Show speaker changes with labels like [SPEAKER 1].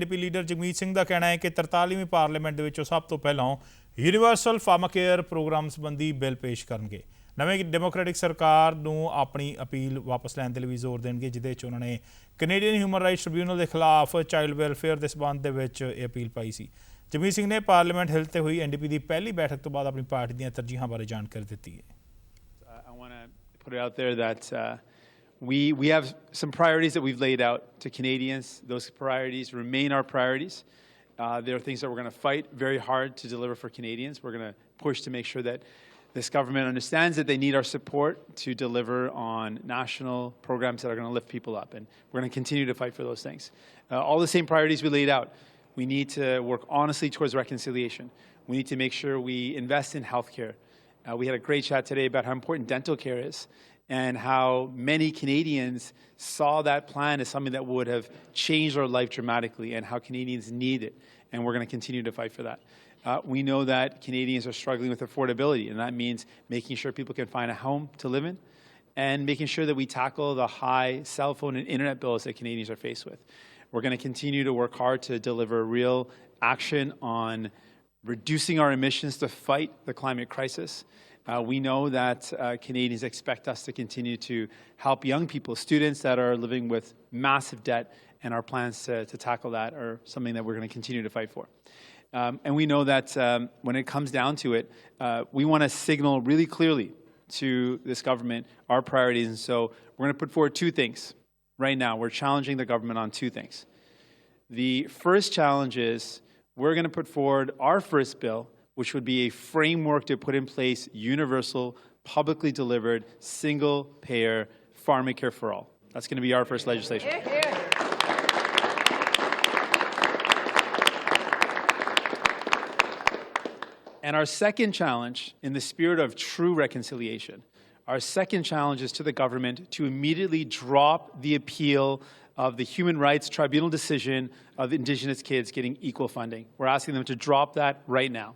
[SPEAKER 1] NDP leader Jagmeet Singh का कहना है कि 43वीं पार्लीमेंट ਦੇ ਵਿੱਚੋਂ सब तो पहलों यूनीवर्सल फार्माकेयर प्रोग्राम संबंधी बिल पेश करनगे। नवीं डेमोक्रेटिक सरकार ਨੂੰ अपनी अपील वापस लैਣ ਦੇ ਲਈ ਜ਼ੋਰ ਦੇਣਗੇ, ਜਿਹਦੇ ਵਿੱਚ ਉਹਨਾਂ ਨੇ ਕੈਨੇਡੀਅਨ ਹਿਊਮਨ ਰਾਈਟਸ ਟ੍ਰਿਬਿਊਨਲ ਦੇ ਖਿਲਾਫ ਚਾਈਲਡ ਵੈਲਫੇਅਰ ਦੇ ਸਬੰਧ ਦੇ ਵਿੱਚ ਇਹ ਅਪੀਲ ਪਾਈ ਸੀ। ਜਗਮੀਤ ਸਿੰਘ ਨੇ ਪਾਰਲੀਮੈਂਟ ਹਿੱਲ ਤੇ ਹੋਈ NDP ਦੀ ਪਹਿਲੀ ਬੈਠਕ ਤੋਂ ਬਾਅਦ ਆਪਣੀ ਪਾਰਟੀ ਦੀਆਂ ਤਰਜੀਹਾਂ ਬਾਰੇ ਜਾਣਕਾਰੀ ਦਿੱਤੀ ਹੈ।
[SPEAKER 2] I want to put it out there that we have some priorities that we've laid out to Canadians. Those priorities remain our priorities. There are things that we're going to fight very hard to deliver for Canadians. We're going to push to make sure that this government understands that they need our support to deliver on national programs that are going to lift people up. And we're going to continue to fight for those things. All the same priorities we laid out. We need to work honestly towards reconciliation. We need to make sure we invest in healthcare. We had a great chat today about how important dental care is and how many Canadians saw that plan as something that would have changed our life dramatically and how Canadians need it. And we're going to continue to fight for that. We know that Canadians are struggling with affordability, and that means making sure people can find a home to live in and making sure that we tackle the high cell phone and internet bills that Canadians are faced with. We're going to continue to work hard to deliver real action on reducing our emissions to fight the climate crisis. We know that Canadians expect us to continue to help young people, students that are living with massive debt, and our plans to tackle that are something that we're going to continue to fight for. And we know that when it comes down to it, we want to signal really clearly to this government our priorities. And so we're going to put forward two things. Right now, we're challenging the government on two things. The first challenge is we're going to put forward our first bill, which would be a framework to put in place universal, publicly delivered, single-payer Pharmacare for all. That's going to be our first legislation. And our second challenge, in the spirit of true reconciliation, our second challenge is to the government to immediately drop the appeal of the Human Rights Tribunal decision of Indigenous kids getting equal funding. We're asking them to drop that right now.